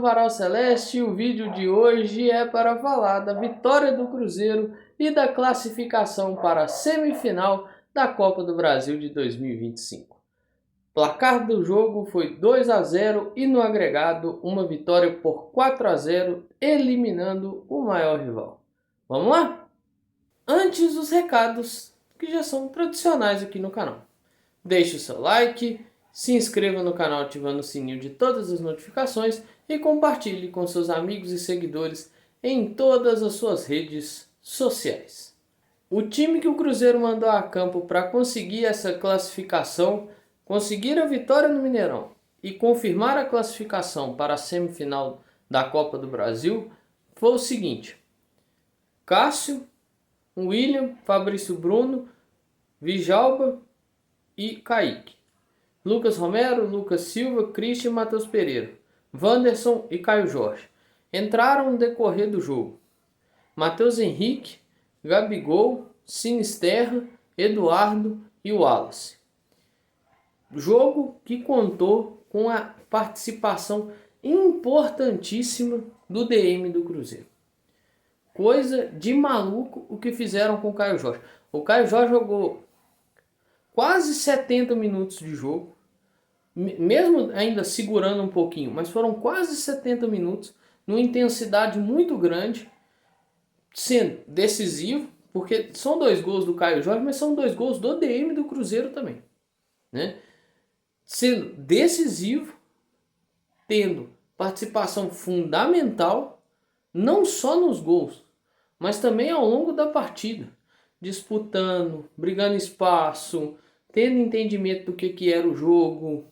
salve Varal Celeste! O vídeo de hoje é para falar da vitória do Cruzeiro e da classificação para a semifinal da Copa do Brasil de 2025. O placar do jogo foi 2-0 e no agregado uma vitória por 4-0, eliminando o maior rival. Vamos lá? Antes os recados que já são tradicionais aqui no canal. Deixe o seu like, se inscreva no canal ativando o sininho de todas as notificações e compartilhe com seus amigos e seguidores em todas as suas redes sociais. O time que o Cruzeiro mandou a campo para conseguir essa classificação, conseguir a vitória no Mineirão e confirmar a classificação para a semifinal da Copa do Brasil foi o seguinte: Cássio, William, Fabrício Bruno, Djalma e Kaique. Lucas Romero, Lucas Silva, Christian e Matheus Pereira, Wanderson e Caio Jorge entraram no decorrer do jogo. Matheus Henrique, Gabigol, Sinisterra, Eduardo e Wallace. Jogo que contou com a participação importantíssima do DM do Cruzeiro. Coisa de maluco o que fizeram com o Caio Jorge. O Caio Jorge jogou quase 70 minutos de jogo, mesmo ainda segurando um pouquinho, mas foram quase 70 minutos, numa intensidade muito grande, sendo decisivo, porque são 2 gols do Caio Jorge, mas são 2 gols do DM do Cruzeiro também, né? Sendo decisivo, tendo participação fundamental, não só nos gols, mas também ao longo da partida, disputando, brigando espaço, tendo entendimento do que era o jogo,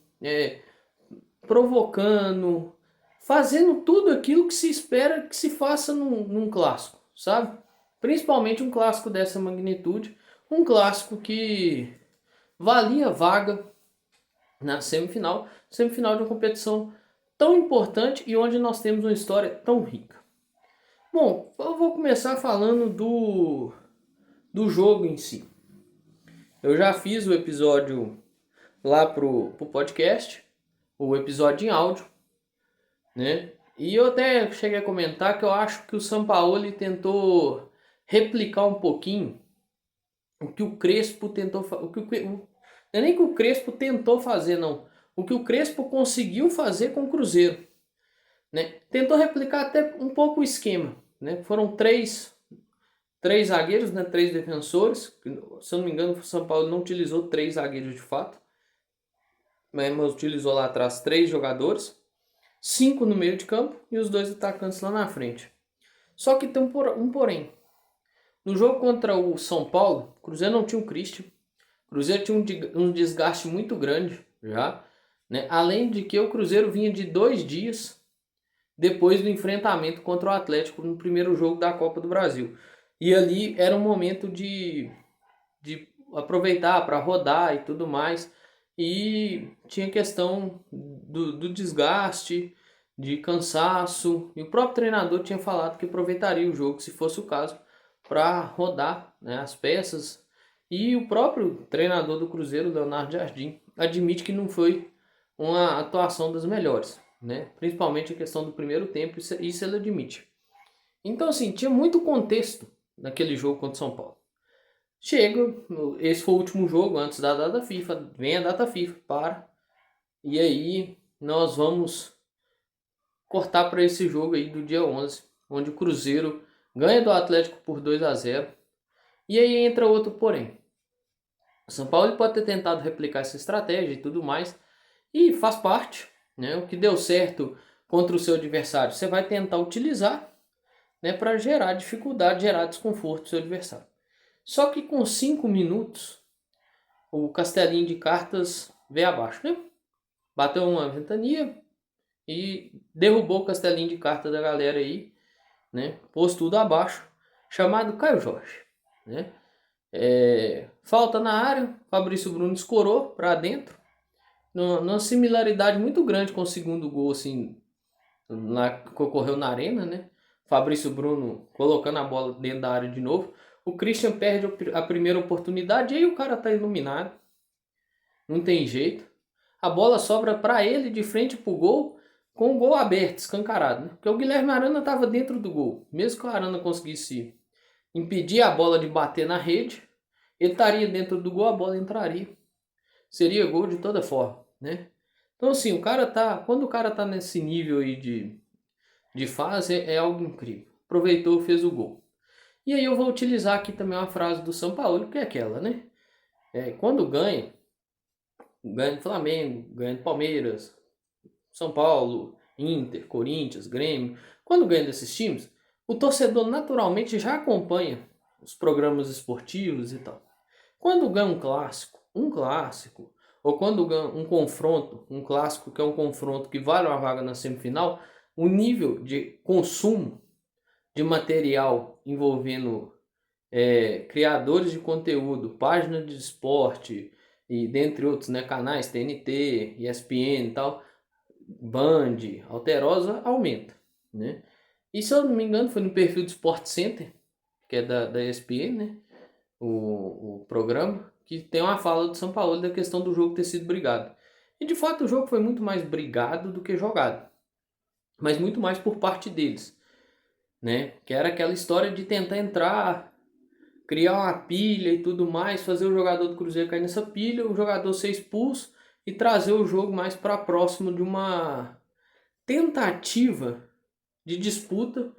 provocando, fazendo tudo aquilo que se espera que se faça num clássico, sabe? Principalmente um clássico dessa magnitude, um clássico que valia vaga na semifinal de uma competição tão importante e onde nós temos uma história tão rica. Bom, eu vou começar falando do jogo em si. Eu já fiz o episódio lá pro podcast, o episódio em áudio, né? E eu até cheguei a comentar que eu acho que o Sampaoli tentou replicar um pouquinho o que o Crespo tentou fazer. Não é nem que o Crespo tentou fazer, não. O que o Crespo conseguiu fazer com o Cruzeiro, né? Tentou replicar até um pouco o esquema, né? Foram três zagueiros, né? 3 defensores. Se eu não me engano, o São Paulo não utilizou 3 zagueiros de fato, mas utilizou lá atrás 3 jogadores, 5 no meio de campo e os 2 atacantes lá na frente. Só que tem um porém. No jogo contra o São Paulo, o Cruzeiro não tinha o Christian. O Cruzeiro tinha um desgaste muito grande já, né? Além de que o Cruzeiro vinha de 2 dias depois do enfrentamento contra o Atlético no primeiro jogo da Copa do Brasil. E ali era um momento de aproveitar para rodar e tudo mais. E tinha questão do desgaste, de cansaço. E o próprio treinador tinha falado que aproveitaria o jogo, se fosse o caso, para rodar, né, as peças. E o próprio treinador do Cruzeiro, Leonardo Jardim, admite que não foi uma atuação das melhores, né? Principalmente a questão do primeiro tempo, isso ele admite. Então, assim, tinha muito contexto naquele jogo contra o São Paulo. Chega, esse foi o último jogo antes da data FIFA, vem a data FIFA, e aí nós vamos cortar para esse jogo aí do dia 11, onde o Cruzeiro ganha do Atlético por 2-0, e aí entra outro porém. O São Paulo pode ter tentado replicar essa estratégia e tudo mais, e faz parte, né? O que deu certo contra o seu adversário, você vai tentar utilizar, né, para gerar dificuldade, gerar desconforto do seu adversário. Só que com 5 minutos, o castelinho de cartas veio abaixo, né? Bateu uma ventania e derrubou o castelinho de cartas da galera aí, né? Pôs tudo abaixo, chamado Caio Jorge, né? Falta na área, Fabrício Bruno escorou para dentro, numa similaridade muito grande com o segundo gol, assim, que ocorreu na arena, né? Fabrício Bruno colocando a bola dentro da área de novo. O Christian perde a primeira oportunidade e aí o cara tá iluminado. Não tem jeito. A bola sobra para ele de frente pro gol, com o gol aberto, escancarado, né? Porque o Guilherme Arana estava dentro do gol. Mesmo que o Arana conseguisse impedir a bola de bater na rede, ele estaria dentro do gol, a bola entraria. Seria gol de toda forma, né? Então assim, quando o cara tá nesse nível aí de fase, é algo incrível. Aproveitou, fez o gol. E aí eu vou utilizar aqui também uma frase do São Paulo, que é aquela, né? Quando ganha do Flamengo, ganha do Palmeiras, São Paulo, Inter, Corinthians, Grêmio. Quando ganha desses times, o torcedor naturalmente já acompanha os programas esportivos e tal. Quando ganha um clássico, ou quando ganha um confronto, um clássico que é um confronto que vale uma vaga na semifinal, o nível de consumo de material envolvendo criadores de conteúdo, páginas de esporte e dentre outros, né, canais TNT, ESPN e tal, Band, Alterosa aumenta, né? E se eu não me engano foi no perfil do Sport Center, que é da ESPN, né? O programa, que tem uma fala do São Paulo da questão do jogo ter sido brigado. E de fato o jogo foi muito mais brigado do que jogado, mas muito mais por parte deles, né? Que era aquela história de tentar entrar, criar uma pilha e tudo mais, fazer o jogador do Cruzeiro cair nessa pilha, o jogador ser expulso e trazer o jogo mais para próximo de uma tentativa de disputa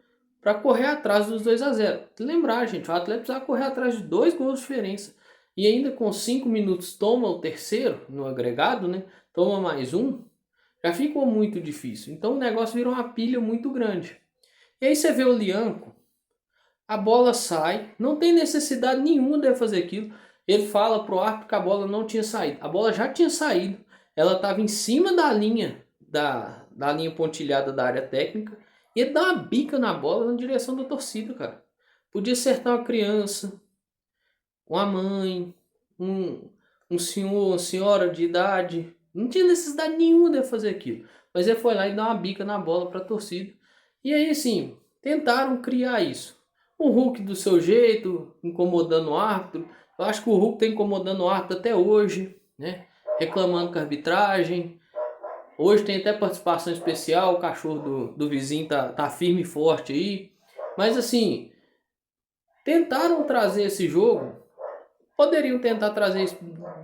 para correr atrás dos 2-0. Lembrar, gente, o Atlético precisava correr atrás de 2 gols de diferença. E ainda com 5 minutos toma o terceiro no agregado, né? Toma mais um. Já ficou muito difícil. Então o negócio virou uma pilha muito grande. E aí você vê o Lianco, a bola sai, não tem necessidade nenhuma de fazer aquilo. Ele fala pro árbitro que a bola não tinha saído. A bola já tinha saído. Ela estava em cima da linha da linha pontilhada da área técnica. E ele dá uma bica na bola na direção da torcida, cara. Podia acertar uma criança, uma mãe, um senhor, uma senhora de idade. Não tinha necessidade nenhuma de fazer aquilo. Mas ele foi lá e deu uma bica na bola para a torcida. E aí, assim, tentaram criar isso. O Hulk do seu jeito, incomodando o árbitro. Eu acho que o Hulk está incomodando o árbitro até hoje, né? Reclamando com a arbitragem. Hoje tem até participação especial, o cachorro do vizinho tá firme e forte aí. Mas assim, tentaram trazer esse jogo, poderiam tentar trazer isso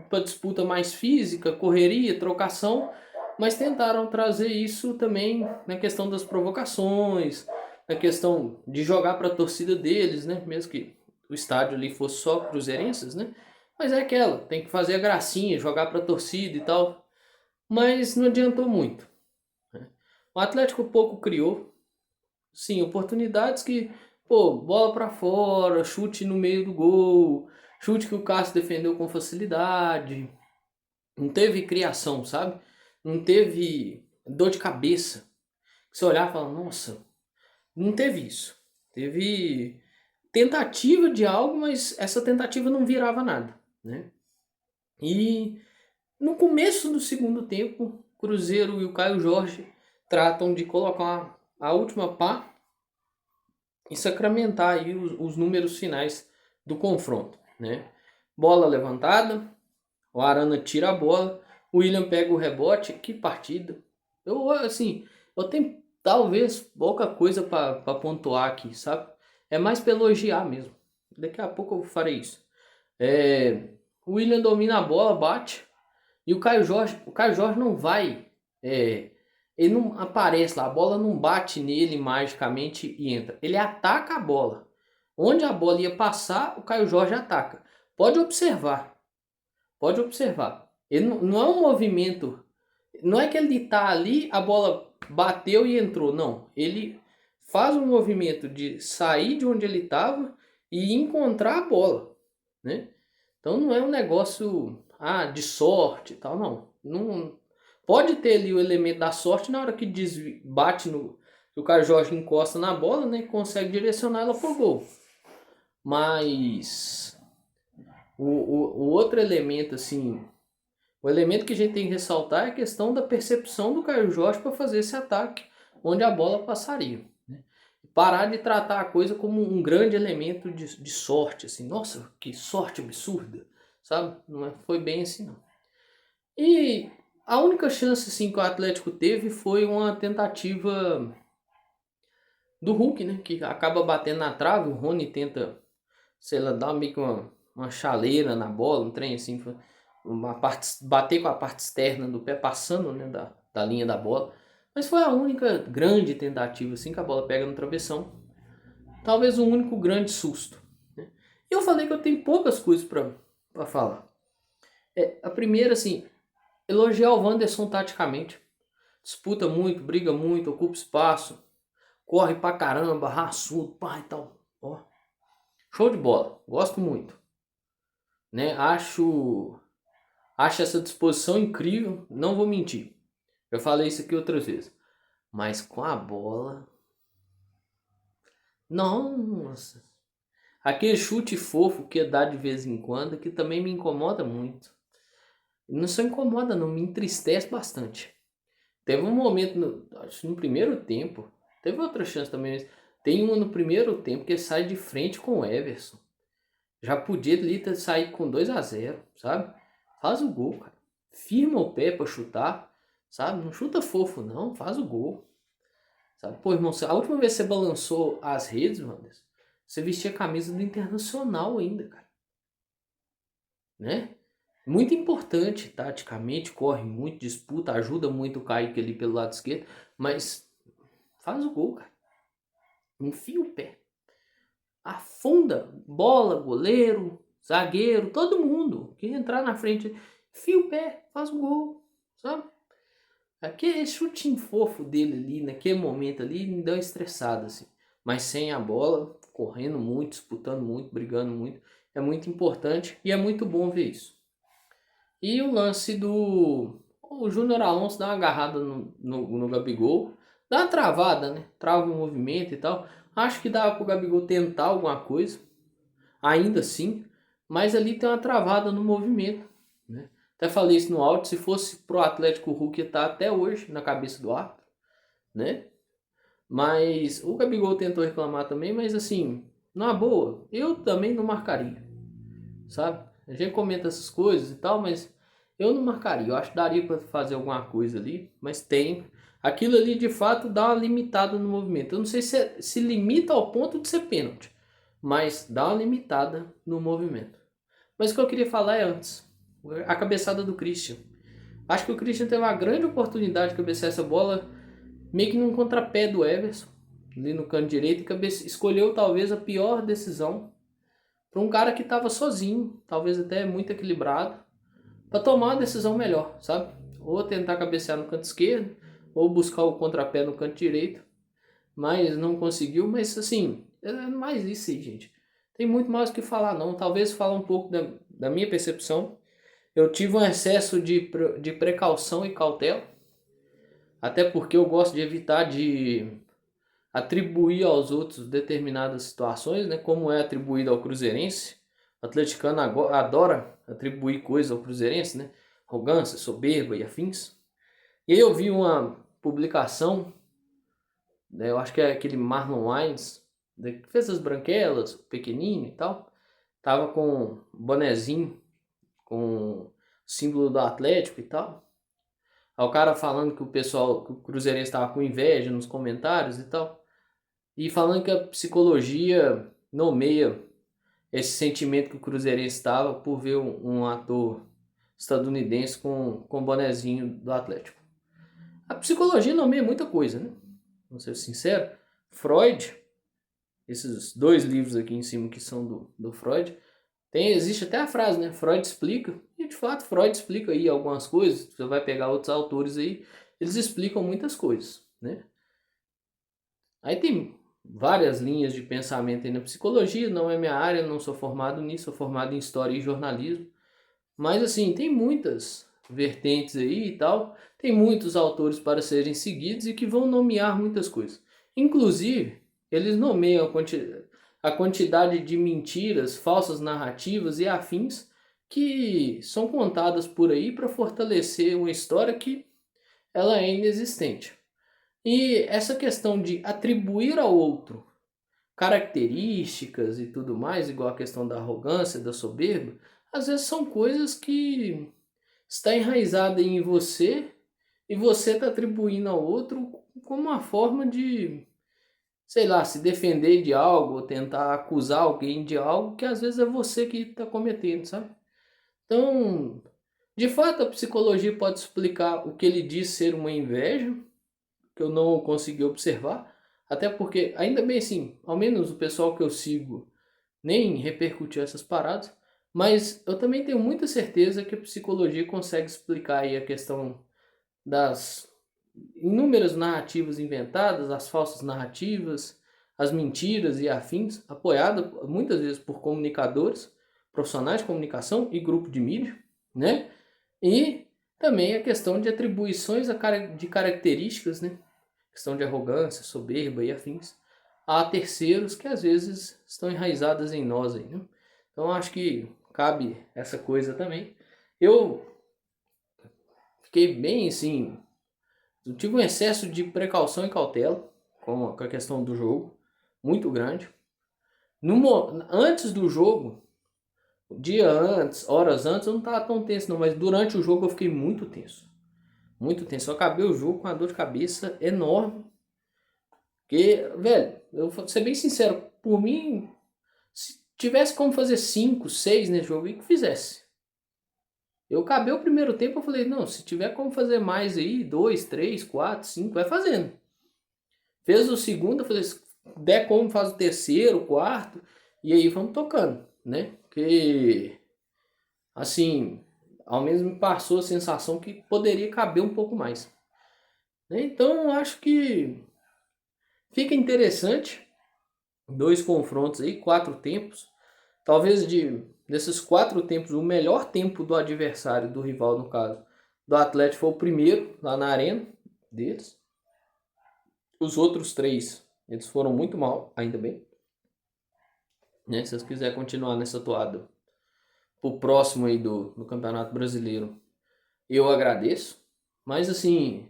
para disputa mais física, correria, trocação, mas tentaram trazer isso também na questão das provocações, na questão de jogar para a torcida deles, né? Mesmo que o estádio ali fosse só cruzeirenses, né? Mas é aquela, tem que fazer a gracinha, jogar para a torcida e tal. Mas não adiantou muito. O Atlético pouco criou, sim, oportunidades que, pô, bola para fora, chute no meio do gol, chute que o Cássio defendeu com facilidade. Não teve criação, sabe? Não teve dor de cabeça. Você olhar e falar, nossa, não teve isso. Teve tentativa de algo, mas essa tentativa não virava nada, né? E no começo do segundo tempo, Cruzeiro e o Caio Jorge tratam de colocar a última pá e sacramentar aí os números finais do confronto, né? Bola levantada, o Arana tira a bola, o William pega o rebote, que partida. Eu tenho talvez pouca coisa para pontuar aqui, sabe? É mais para elogiar mesmo. Daqui a pouco eu farei isso. O William domina a bola, bate, e o Caio Jorge não vai, ele não aparece lá, a bola não bate nele magicamente e entra. Ele ataca a bola. Onde a bola ia passar, o Caio Jorge ataca. Pode observar, pode observar. Ele não é um movimento, não é que ele tá ali, a bola bateu e entrou, não. Ele faz um movimento de sair de onde ele estava e encontrar a bola, né? Então não é um negócio de sorte e tal, não. Não pode ter ali o elemento da sorte na hora que bate no que o Caio Jorge encosta na bola, né, consegue direcionar ela pro gol. Mas o outro elemento assim, o elemento que a gente tem que ressaltar é a questão da percepção do Caio Jorge para fazer esse ataque onde a bola passaria, né? Parar de tratar a coisa como um grande elemento de sorte, assim, nossa, que sorte absurda, sabe? Não foi bem assim, não. E A única chance assim, que o Atlético teve foi uma tentativa do Hulk, né? Que acaba batendo na trave, o Rony tenta, sei lá, dar meio que uma chaleira na bola, um trem assim, bater com a parte externa do pé, passando, né, da linha da bola. Mas foi a única grande tentativa assim que a bola pega no travessão. Talvez o único grande susto, né? E eu falei que eu tenho poucas coisas para falar. A primeira, assim, elogiar o Wanderson taticamente. Disputa muito, briga muito, ocupa espaço, corre pra caramba, raçudo, pá e tal. Ó, show de bola, gosto muito. Né? Acho essa disposição incrível, não vou mentir. Eu falei isso aqui outras vezes. Mas com a bola. Nossa. Aquele chute fofo que dá de vez em quando, que também me incomoda muito. Não só incomoda, não, me entristece bastante. Teve um momento, acho que no primeiro tempo, teve outra chance também, mas tem um no primeiro tempo que ele sai de frente com o Everson. Já podia ali sair com 2-0, sabe? Faz o gol, cara. Firma o pé pra chutar, sabe? Não chuta fofo, não. Faz o gol. Sabe? Pô, irmão, a última vez que você balançou as redes, mano, você vestia a camisa do Internacional ainda, cara. Né? Muito importante, taticamente, corre muito, disputa, ajuda muito o Kaique ali pelo lado esquerdo, mas faz o gol, cara. Enfia o pé. Afunda. Bola, goleiro, zagueiro, todo mundo que entrar na frente, enfia o pé, faz o gol, sabe? Aquele chutinho fofo dele ali, naquele momento ali, me deu uma estressada, assim. Mas sem a bola, correndo muito, disputando muito, brigando muito, é muito importante e é muito bom ver isso. E o lance do... O Júnior Alonso dá uma agarrada no Gabigol, dá uma travada, né? Trava o movimento e tal. Acho que dá pro Gabigol tentar alguma coisa, ainda assim, mas ali tem uma travada no movimento, né? Até falei isso no áudio, se fosse pro Atlético, o Hulk ia estar até hoje na cabeça do árbitro, né? Mas o Gabigol tentou reclamar também, mas assim, na boa, eu também não marcaria, sabe? A gente comenta essas coisas e tal, mas eu não marcaria. Eu acho que daria para fazer alguma coisa ali, mas tem. Aquilo ali de fato dá uma limitada no movimento. Eu não sei se limita ao ponto de ser pênalti, mas dá uma limitada no movimento. Mas o que eu queria falar é antes, a cabeçada do Christian. Acho que o Christian teve uma grande oportunidade de cabecear essa bola meio que num contrapé do Everson, ali no canto direito, e escolheu talvez a pior decisão para um cara que estava sozinho, talvez até muito equilibrado, para tomar uma decisão melhor, sabe? Ou tentar cabecear no canto esquerdo, ou buscar o contrapé no canto direito, mas não conseguiu. Mas assim, é mais isso aí, gente. Tem muito mais o que falar, não. Talvez falar um pouco da minha percepção. Eu tive um excesso de precaução e cautela, até porque eu gosto de evitar de atribuir aos outros determinadas situações, né, como é atribuído ao cruzeirense. O atleticano adora atribuir coisas ao cruzeirense, né, arrogância, soberba e afins. E aí eu vi uma publicação, né, eu acho que é aquele Marlon Wines, né, que fez as branquelas, pequenininho e tal, tava com um bonezinho com o símbolo do Atlético e tal. Aí o cara falando que que o cruzeirense estava com inveja nos comentários e tal. E falando que a psicologia nomeia esse sentimento que o cruzeirense estava por ver um ator estadunidense com o bonezinho do Atlético. A psicologia nomeia muita coisa, né? Vamos ser sincero. Freud, esses dois livros aqui em cima que são do Freud, existe até a frase, né? Freud explica. E de fato, Freud explica aí algumas coisas. Você vai pegar outros autores aí, eles explicam muitas coisas, né? Aí tem várias linhas de pensamento aí na psicologia, não é minha área, não sou formado nisso, sou formado em história e jornalismo. Mas assim, tem muitas vertentes aí e tal, tem muitos autores para serem seguidos e que vão nomear muitas coisas. Inclusive, eles nomeiam a quantidade de mentiras, falsas narrativas e afins que são contadas por aí para fortalecer uma história que ela é inexistente. E essa questão de atribuir ao outro características e tudo mais, igual a questão da arrogância, da soberba, às vezes são coisas que está enraizada em você e você está atribuindo ao outro como uma forma de, sei lá, se defender de algo, ou tentar acusar alguém de algo que às vezes é você que está cometendo, sabe? Então, de fato, a psicologia pode explicar o que ele diz ser uma inveja, que eu não consegui observar, até porque, ainda bem assim, ao menos o pessoal que eu sigo nem repercutiu essas paradas, mas eu também tenho muita certeza que a psicologia consegue explicar aí a questão das inúmeras narrativas inventadas, as falsas narrativas, as mentiras e afins, apoiada muitas vezes por comunicadores, profissionais de comunicação e grupo de mídia, né? E também a questão de atribuições de características, né? Questão de arrogância, soberba e afins, a terceiros que às vezes estão enraizadas em nós aí, né? Então acho que cabe essa coisa também. Eu fiquei bem assim, eu tive um excesso de precaução e cautela com a questão do jogo, muito grande. Antes do jogo, dia antes, horas antes, eu não estava tão tenso não, mas durante o jogo eu fiquei muito tenso. Muito tenso. Eu acabei o jogo com uma dor de cabeça enorme. Porque, velho, eu vou ser bem sincero, por mim, se tivesse como fazer 5, 6 nesse jogo, e que fizesse. Eu acabei o primeiro tempo, eu falei, não, se tiver como fazer mais aí, 2, 3, 4, 5, vai fazendo. Fez o segundo, eu falei, se der como faz o terceiro, o quarto, e aí vamos tocando, né? Porque, assim, ao menos me passou a sensação que poderia caber um pouco mais. Né? Então, acho que fica interessante, 2 confrontos aí, 4 tempos. Talvez desses 4 tempos, o melhor tempo do adversário, do rival no caso, do Atlético foi o primeiro, lá na arena deles. Os outros 3, eles foram muito mal, ainda bem. Né? Se vocês quiserem continuar nessa toada pro próximo aí do Campeonato Brasileiro, eu agradeço. Mas assim,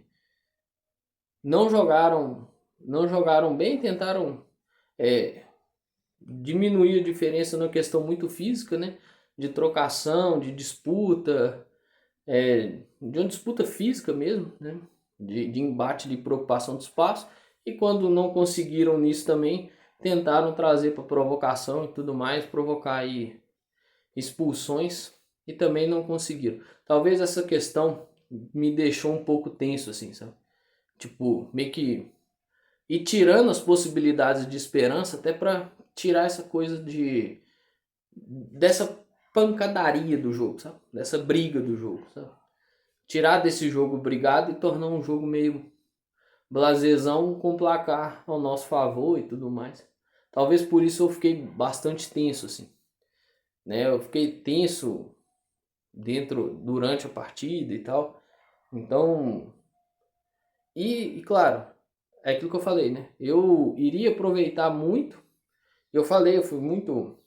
não jogaram bem, tentaram diminuir a diferença na questão muito física, né? De trocação, de disputa, de uma disputa física mesmo, né? De embate, de preocupação do espaço. E quando não conseguiram nisso também, tentaram trazer para provocação e tudo mais, provocar aí expulsões e também não conseguiram. Talvez essa questão me deixou um pouco tenso, assim, sabe? Tipo, meio que ir tirando as possibilidades de esperança até para tirar essa coisa dessa pancadaria do jogo, sabe? Dessa briga do jogo, sabe? Tirar desse jogo brigado e tornar um jogo meio blasezão com placar ao nosso favor e tudo mais. Talvez por isso eu fiquei bastante tenso, assim, né? Eu fiquei tenso durante a partida e tal. Então, e claro, é aquilo que eu falei, né? Eu iria aproveitar muito. Eu fui muito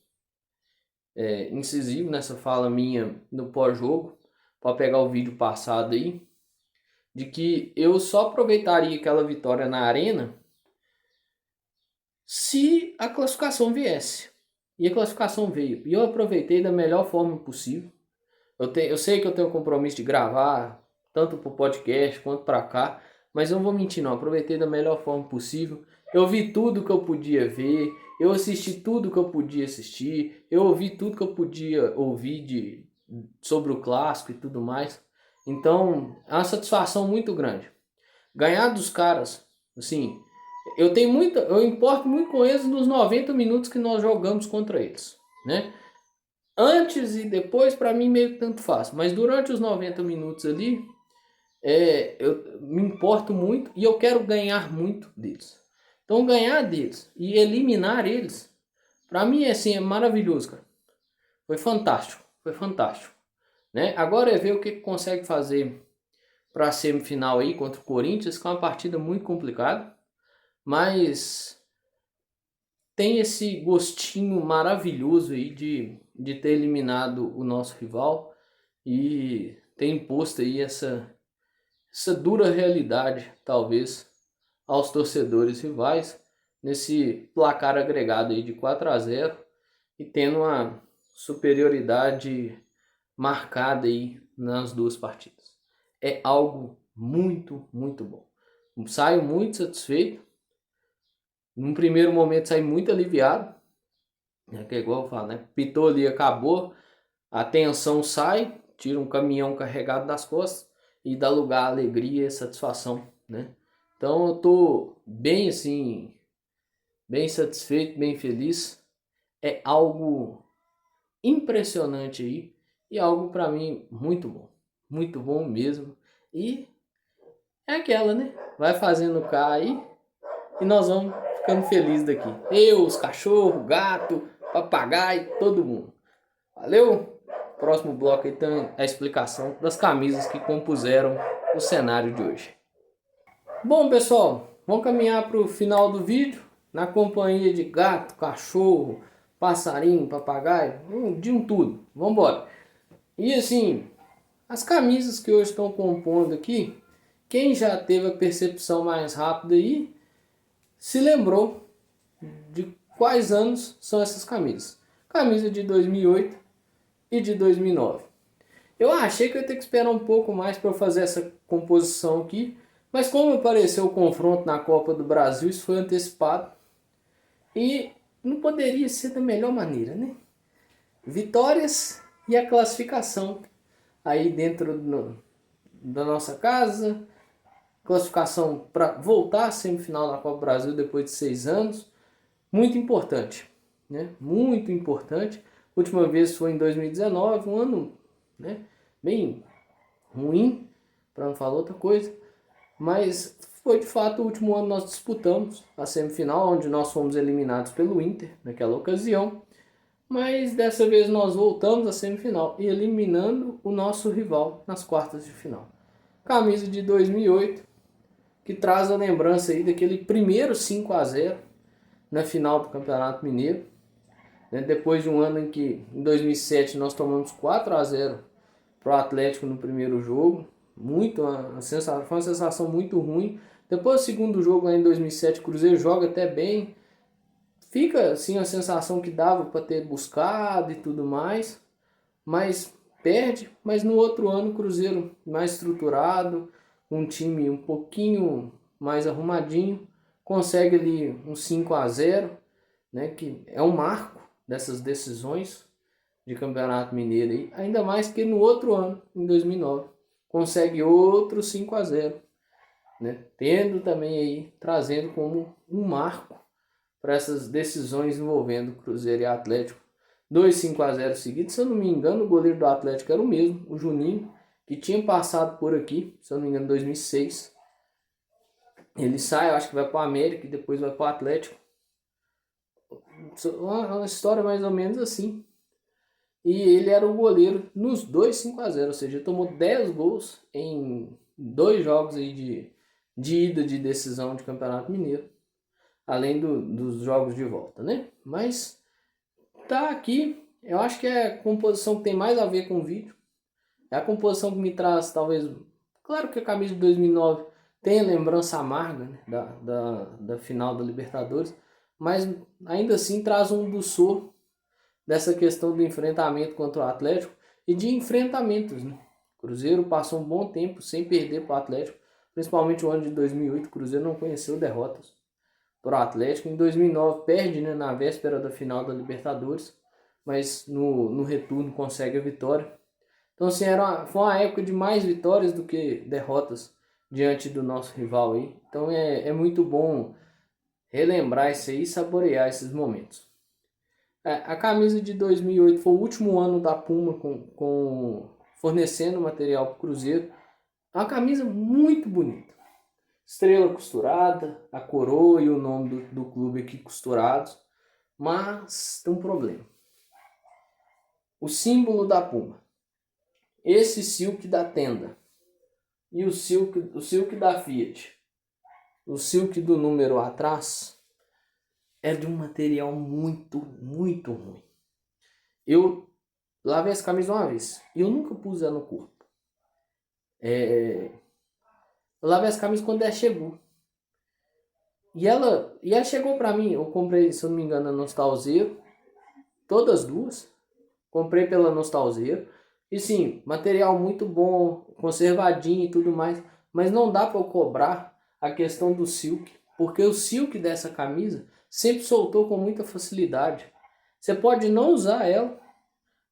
incisivo nessa fala minha no pós-jogo, para pegar o vídeo passado aí, de que eu só aproveitaria aquela vitória na arena se a classificação viesse. E a classificação veio. E eu aproveitei da melhor forma possível. Eu sei que eu tenho o compromisso de gravar, tanto para o podcast quanto para cá, mas não vou mentir não, aproveitei da melhor forma possível. Eu vi tudo que eu podia ver, eu assisti tudo que eu podia assistir, eu ouvi tudo que eu podia ouvir sobre o clássico e tudo mais. Então, é uma satisfação muito grande. Ganhar dos caras, assim, eu importo muito com eles nos 90 minutos que nós jogamos contra eles, né? Antes e depois, para mim, meio que tanto faz. Mas durante os 90 minutos ali, eu me importo muito e eu quero ganhar muito deles. Então, ganhar deles e eliminar eles, para mim, assim, é maravilhoso, cara. Foi fantástico, foi fantástico. Né? Agora é ver o que consegue fazer para a semifinal aí contra o Corinthians, que é uma partida muito complicada. Mas tem esse gostinho maravilhoso aí de ter eliminado o nosso rival e ter imposto aí essa dura realidade, talvez, aos torcedores rivais, nesse placar agregado aí de 4-0 e tendo uma superioridade marcada aí nas duas partidas. É algo muito, muito bom. Saio muito satisfeito. Num primeiro momento saí muito aliviado. Que é igual eu falo, né? Pitou ali, acabou. A tensão sai, tira um caminhão carregado das costas e dá lugar à alegria e satisfação, né? Então eu tô bem assim, bem satisfeito, bem feliz. É algo impressionante aí e algo para mim muito bom mesmo. E é aquela, né? Vai fazendo cá aí e nós vamos ficando felizes daqui. Eu, os cachorros, gato, papagaio, todo mundo. Valeu? Próximo bloco aí tem a explicação das camisas que compuseram o cenário de hoje. Bom, pessoal, vamos caminhar para o final do vídeo na companhia de gato, cachorro, passarinho, papagaio, de um tudo. Vamos embora. E assim, as camisas que hoje estão compondo aqui, quem já teve a percepção mais rápida aí, se lembrou de quais anos são essas camisas. Camisa de 2008 e de 2009. Eu achei que eu ia ter que esperar um pouco mais para fazer essa composição aqui, mas como apareceu o confronto na Copa do Brasil, isso foi antecipado e não poderia ser da melhor maneira, né? Vitórias e a classificação aí dentro da nossa casa, classificação para voltar à semifinal da Copa do Brasil depois de 6 anos, muito importante, né? Muito importante. A última vez foi em 2019, um ano, né, bem ruim, para não falar outra coisa, mas foi de fato o último ano nós disputamos a semifinal, onde nós fomos eliminados pelo Inter naquela ocasião, mas dessa vez nós voltamos à semifinal e eliminando o nosso rival nas quartas de final. Camisa de 2008, que traz a lembrança aí daquele primeiro 5-0 na final do Campeonato Mineiro, né? Depois de um ano em que, em 2007, nós tomamos 4-0 para o Atlético no primeiro jogo, foi uma sensação muito ruim. Depois do segundo jogo lá em 2007, o Cruzeiro joga até bem, fica assim a sensação que dava para ter buscado e tudo mais, mas perde. Mas no outro ano o Cruzeiro mais estruturado, um time um pouquinho mais arrumadinho, consegue ali um 5-0, né, que é um marco dessas decisões de Campeonato Mineiro aí, ainda mais que no outro ano, em 2009, consegue outro 5-0, né, tendo também aí, trazendo como um marco para essas decisões envolvendo Cruzeiro e Atlético. 2 5-0 seguidos, se eu não me engano, o goleiro do Atlético era o mesmo, o Juninho, que tinha passado por aqui, se eu não me engano, em 2006. Ele sai, eu acho que vai para o América e depois vai para o Atlético. Uma história mais ou menos assim. E ele era o goleiro nos 2 5-0, ou seja, tomou 10 gols em 2 jogos aí de ida de decisão de Campeonato Mineiro, além dos jogos de volta, né? Mas tá aqui, eu acho que é a composição que tem mais a ver com o vídeo, é a composição que me traz talvez, claro que a camisa de 2009 tem a lembrança amarga, né, da final da Libertadores, mas ainda assim traz um buçô dessa questão do enfrentamento contra o Atlético e de enfrentamentos, né? O Cruzeiro passou um bom tempo sem perder para o Atlético, principalmente o ano de 2008, o Cruzeiro não conheceu derrotas para o Atlético. Em 2009 perde, né, na véspera da final da Libertadores, mas no retorno consegue a vitória. Então assim, foi uma época de mais vitórias do que derrotas diante do nosso rival aí. Então é muito bom relembrar isso aí e saborear esses momentos. A camisa de 2008 foi o último ano da Puma fornecendo material para o Cruzeiro. É uma camisa muito bonita. Estrela costurada, a coroa e o nome do clube aqui costurados. Mas tem um problema. O símbolo da Puma. Esse silk da Tenda. E o silk da Fiat. O silk do número atrás é de um material muito, muito ruim. Eu lavei essa camisa uma vez e eu nunca pus ela no corpo. Eu lavei essa camisa quando ela chegou. E ela chegou pra mim, eu comprei, se eu não me engano, a Nostalgia, todas duas. Comprei pela Nostalgia. E sim, material muito bom, conservadinho e tudo mais, mas não dá para eu cobrar a questão do silk, porque o silk dessa camisa sempre soltou com muita facilidade. Você pode não usar ela,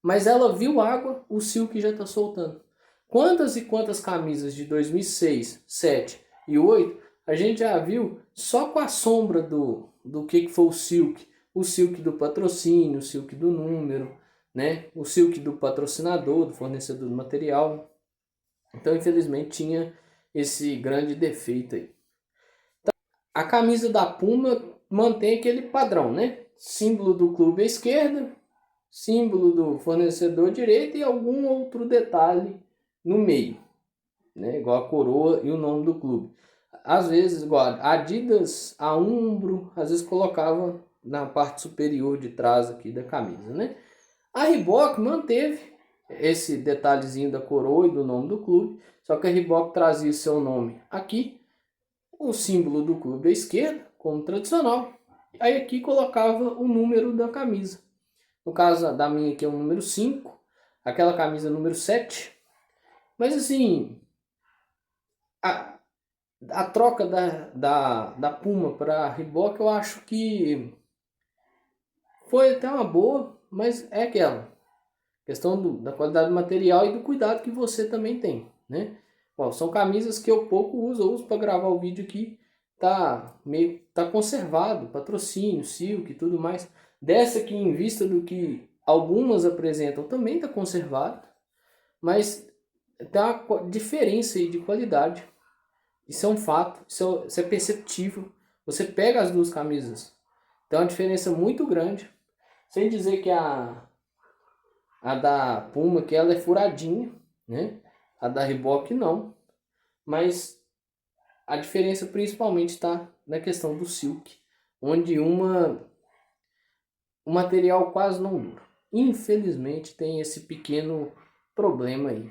mas ela viu água, o silk já está soltando. Quantas e quantas camisas de 2006, 7 e 8 a gente já viu só com a sombra do que foi o silk do patrocínio, o silk do número, né? O silk do patrocinador, do fornecedor do material. Então, infelizmente, tinha esse grande defeito aí. A camisa da Puma mantém aquele padrão, né? Símbolo do clube à esquerda, símbolo do fornecedor direito e algum outro detalhe no meio, né? Igual a coroa e o nome do clube. Às vezes, igual a Adidas, a Umbro, às vezes colocava na parte superior de trás aqui da camisa, né? A Reebok manteve esse detalhezinho da coroa e do nome do clube, só que a Reebok trazia seu nome aqui, o símbolo do clube à esquerda, como tradicional, aí aqui colocava o número da camisa. No caso da minha aqui é o número 5, aquela camisa número 7. Mas assim, a, a troca da Puma para a Reebok eu acho que foi até uma boa, mas é aquela questão da qualidade do material e do cuidado que você também tem, né? Bom, são camisas que eu pouco uso, eu uso para gravar o vídeo aqui, tá conservado, patrocínio, silk e tudo mais. Dessa aqui, em vista do que algumas apresentam, também tá conservado, mas tem uma diferença aí de qualidade. Isso é um fato, isso é perceptível. Você pega as duas camisas, tem uma diferença muito grande. Sem dizer que a da Puma, que ela é furadinha, né? A da Reebok não. Mas a diferença principalmente está na questão do silk, onde o material quase não dura. Infelizmente tem esse pequeno problema aí,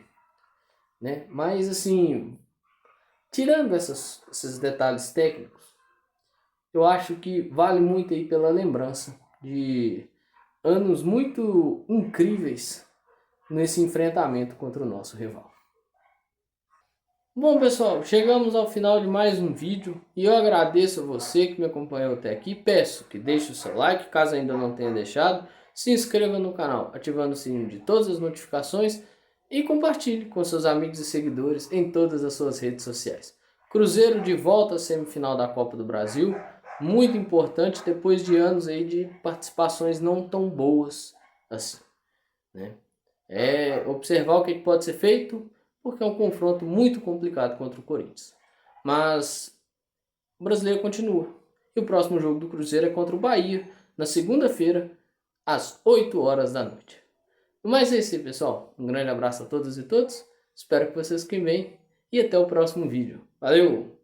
né? Mas assim, tirando esses detalhes técnicos, eu acho que vale muito aí pela lembrança de anos muito incríveis nesse enfrentamento contra o nosso rival. Bom, pessoal, chegamos ao final de mais um vídeo e eu agradeço a você que me acompanhou até aqui. Peço que deixe o seu like, caso ainda não tenha deixado, se inscreva no canal, ativando o sininho de todas as notificações e compartilhe com seus amigos e seguidores em todas as suas redes sociais. Cruzeiro de volta à semifinal da Copa do Brasil, muito importante depois de anos aí de participações não tão boas assim, né? Observar o que pode ser feito, porque é um confronto muito complicado contra o Corinthians. Mas o brasileiro continua. E o próximo jogo do Cruzeiro é contra o Bahia, na segunda-feira, às 8 horas da noite. Mas é isso aí, pessoal. Um grande abraço a todos e todas. Espero que vocês fiquem bem. E até o próximo vídeo. Valeu!